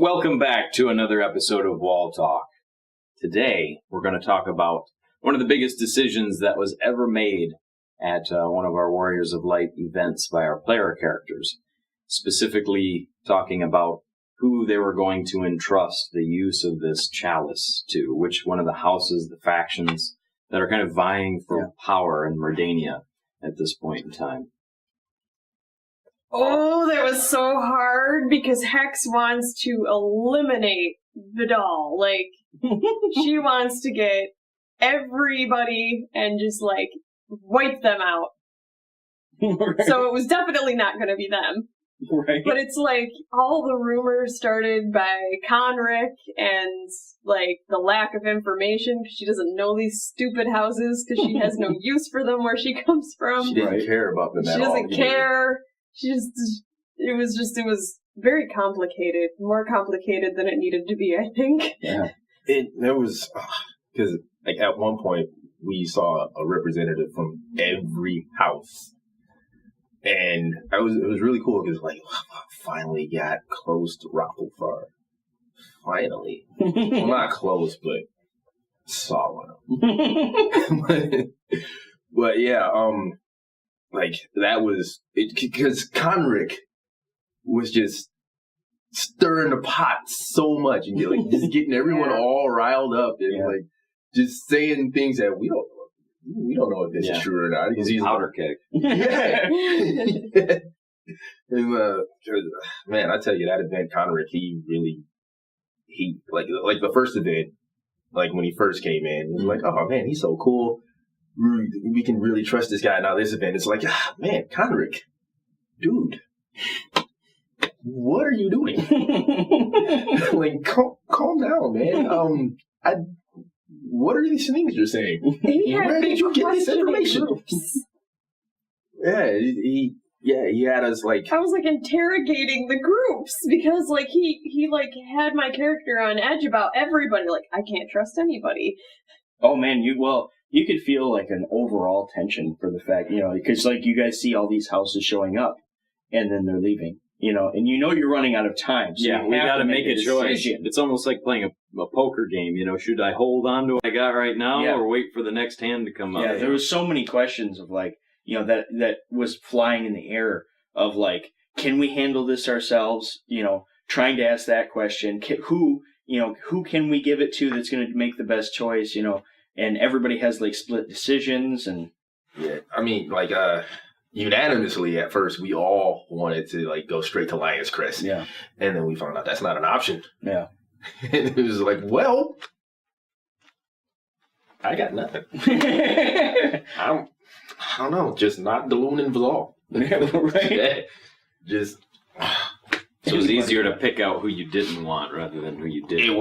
Welcome back to another episode of WOL Talk. Today, we're going to talk about one of the biggest decisions that was ever made at one of our Warriors of Light events by our player characters. Specifically talking about who they were going to entrust the use of this chalice to, which one of the houses, the factions that are kind of vying for power in Merdania at this point in time. Oh, that was so hard because Hex wants to eliminate Vidal. Like, she wants to get everybody and just, like, wipe them out. Right. So it was definitely not going to be them. Right. But it's like all the rumors started by Conric and, like, the lack of information because she doesn't know these stupid houses because she has no use for them where she comes from. She didn't care about them at all. She doesn't care. It was very complicated. More complicated than it needed to be, I think. Yeah. There was, because like at one point we saw a representative from every house. And it was really cool because like, finally got close to Rocklefar. Finally. Well, not close, but saw one of them. But yeah, like, that was it because Conric was just stirring the pot so much and like just getting everyone all riled up and like just saying things that we don't know if this is true or not. Because he's powder keg. Yeah. And man, I tell you, that event, Conric, he like the first event, like when he first came in, it was like, oh man, he's so cool. We can really trust this guy. Now this event, it's like, man, Conric, dude, what are you doing? Like, calm down, man. What are these things you're saying? Where did you get this information? Yeah, he had us like. I was like interrogating the groups because like he like had my character on edge about everybody. Like, I can't trust anybody. Oh man, you could feel like an overall tension for the fact, because like you guys see all these houses showing up and then they're leaving, and you're running out of time. So we got to make a choice. It's almost like playing a poker game, should I hold on to what I got right now or wait for the next hand to come up? Yeah, there was so many questions of like, that was flying in the air of like, can we handle this ourselves? Trying to ask that question. Who can we give it to that's going to make the best choice, And everybody has like split decisions and I mean like unanimously at first we all wanted to like go straight to Lion's Crest. Yeah. And then we found out that's not an option. Yeah. And it was like, well, I got nothing. I don't know, just not Daloon and Vidal. Right. Just so it was easier to pick out who you didn't want rather than who you did. It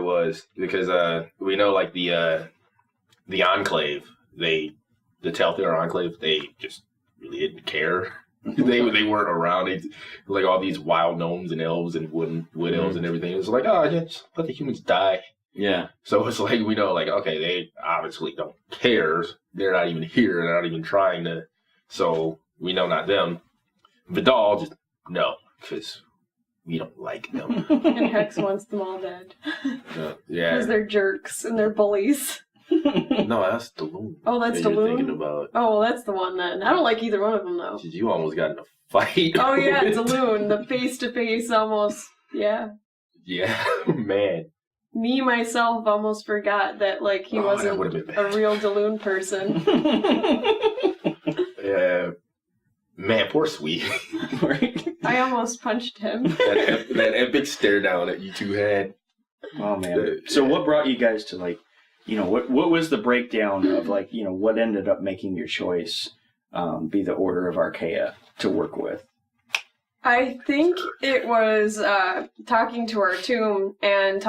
was because we know like the Enclave, the Telthir Enclave, they just really didn't care. They weren't around. Like all these wild gnomes and elves and wood elves and everything. It was like, just let the humans die. Yeah. So it's like, we know, like, okay, they obviously don't care. They're not even here. They're not even trying to. So we know not them. Vidal, just no, because we don't like them. And Hex wants them all dead. Yeah. Because they're jerks and they're bullies. No, that's Daloon. Oh, that's Daloon? Thinking about. Oh, well, that's the one then. I don't like either one of them, though. You almost got in a fight. Oh, yeah, Daloon. The face-to-face almost. Yeah. Yeah, man. Me, myself, almost forgot that, like, he wasn't a real Daloon person. Yeah. Man, poor Sweet. Right? I almost punched him. that epic stare down that you two had. Oh, man. So what brought you guys to, like, what was the breakdown of, like, what ended up making your choice be the Order of Archaea to work with? I think it was talking to our tomb and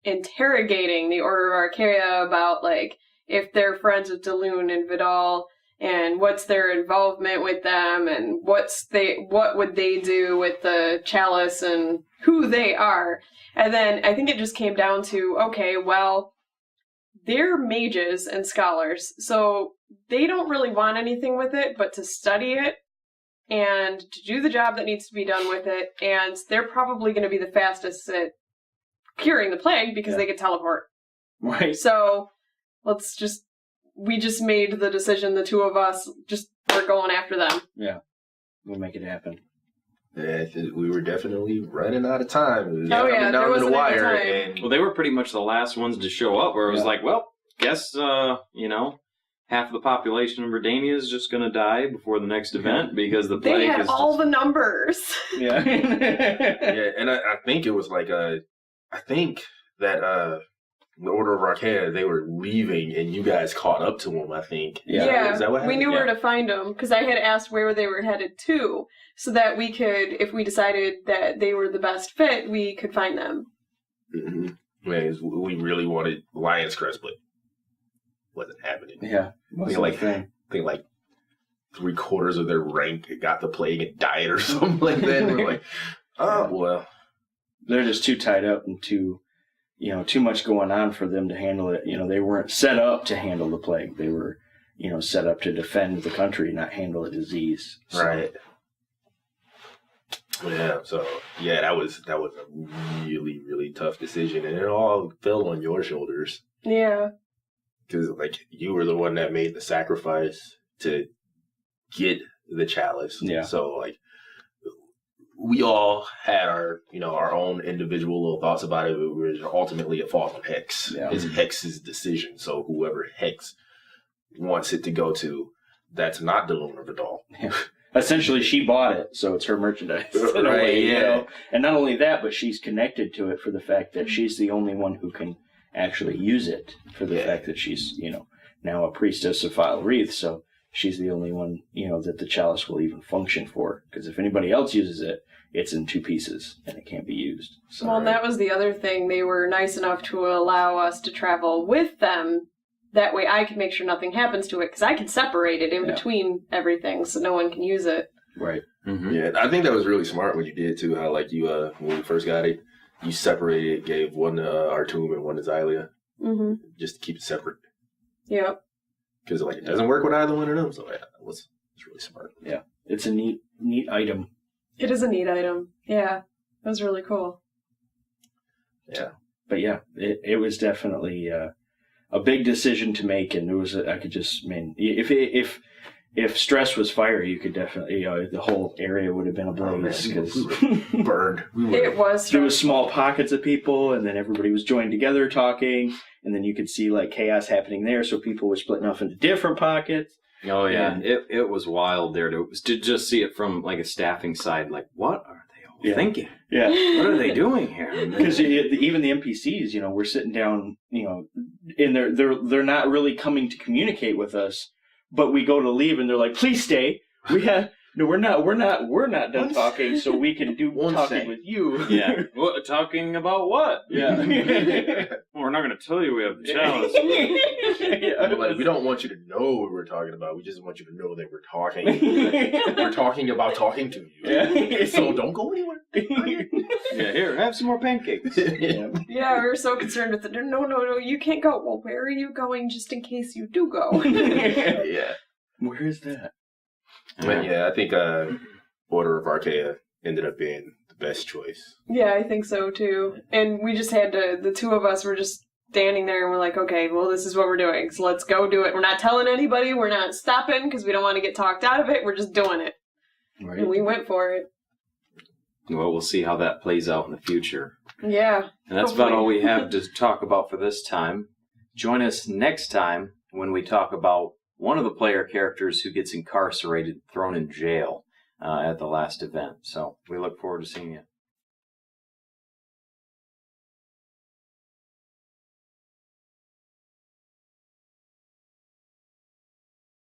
interrogating the Order of Archaea about, like, if they're friends with Daloon and Vidal and what's their involvement with them and what would they do with the chalice and who they are. And then I think it just came down to, okay, well, they're mages and scholars, so they don't really want anything with it but to study it and to do the job that needs to be done with it, and they're probably going to be the fastest at curing the plague because they can teleport. Right. So we just made the decision, the two of us, we're going after them. Yeah. We'll make it happen. Yeah, we were definitely running out of time. It was Oh, yeah, coming there down to the wasn't any wire. time. And Well, they were pretty much the last ones to show up, where it was like, well, guess, half the population of Redania is just going to die before the next event because the plague They had is all the numbers. Yeah. yeah, and I think it was like I think that the Order of Arcana, they were leaving and you guys caught up to them, I think. Yeah, Is that what happened? we knew where to find them because I had asked where they were headed to so that we could, if we decided that they were the best fit, we could find them. Mm-hmm. Man, we really wanted Lion's Crest, but wasn't happening. Yeah. I think like 3/4 of their rank got the plague and died or something like that. And we're like, oh, well. They're just too tied up and too much going on for them to handle it. They weren't set up to handle the plague. They were, set up to defend the country, not handle a disease. So. Right. Yeah, so that was a really, really tough decision, and it all fell on your shoulders. Yeah. Because you were the one that made the sacrifice to get the chalice. Yeah. So we all had our own individual little thoughts about it. It was ultimately a fault on Hex. Yeah. It's Hex's decision. So whoever Hex wants it to go to, that's not the Lunar Vidal. Yeah. Essentially, she bought it, so it's her merchandise. In a Right, way, yeah. And not only that, but she's connected to it for the fact that she's the only one who can actually use it, for the fact that she's, now a priestess of Fyire Wreath, so she's the only one, that the chalice will even function for. Because if anybody else uses it, it's in 2 pieces, and it can't be used. So, Well, and that was the other thing. They were nice enough to allow us to travel with them. That way I can make sure nothing happens to it, because I can separate it in between everything so no one can use it. Right. Mm-hmm. Yeah, I think that was really smart what you did, too. How, you, when we first got it, you separated it, gave one to Artum and one to Xylia, just to keep it separate. Yep. Because, it doesn't work with either one of them, so yeah, it's really smart. Yeah. It's a neat item. It is a neat item. Yeah. That was really cool. Yeah. But yeah, it was definitely a big decision to make, and if stress was fire, you could definitely, the whole area would have been ablaze. Burned. It was. There was small pockets of people, and then everybody was joined together talking, and then you could see chaos happening there, so people were splitting off into different pockets. Oh, yeah. And It was wild there to just see it from, a staffing side. What are they all thinking? Yeah. What are they doing here? Because even the NPCs, we're sitting down, and they're not really coming to communicate with us, but we go to leave, and they're like, "Please stay. We're not done talking, so we can do talking with you." Yeah. What, talking about what? Yeah. We're not going to tell you we have the chalice. We don't want you to know what we're talking about. We just want you to know that we're talking. We're talking about talking to you. Yeah. So don't go anywhere. Yeah, here, have some more pancakes. Yeah, we were so concerned with it. No, you can't go. Well, where are you going just in case you do go? Yeah. Where is that? But yeah, I think Order of Arcana ended up being the best choice. Yeah, I think so too. And we just had to, the two of us were just standing there and we're like, okay, well, this is what we're doing. So let's go do it. We're not telling anybody. We're not stopping because we don't want to get talked out of it. We're just doing it. Right. And we went for it. Well, we'll see how that plays out in the future. Yeah. And that's about all we have to talk about for this time. Join us next time when we talk about one of the player characters who gets incarcerated, thrown in jail at the last event. So we look forward to seeing you.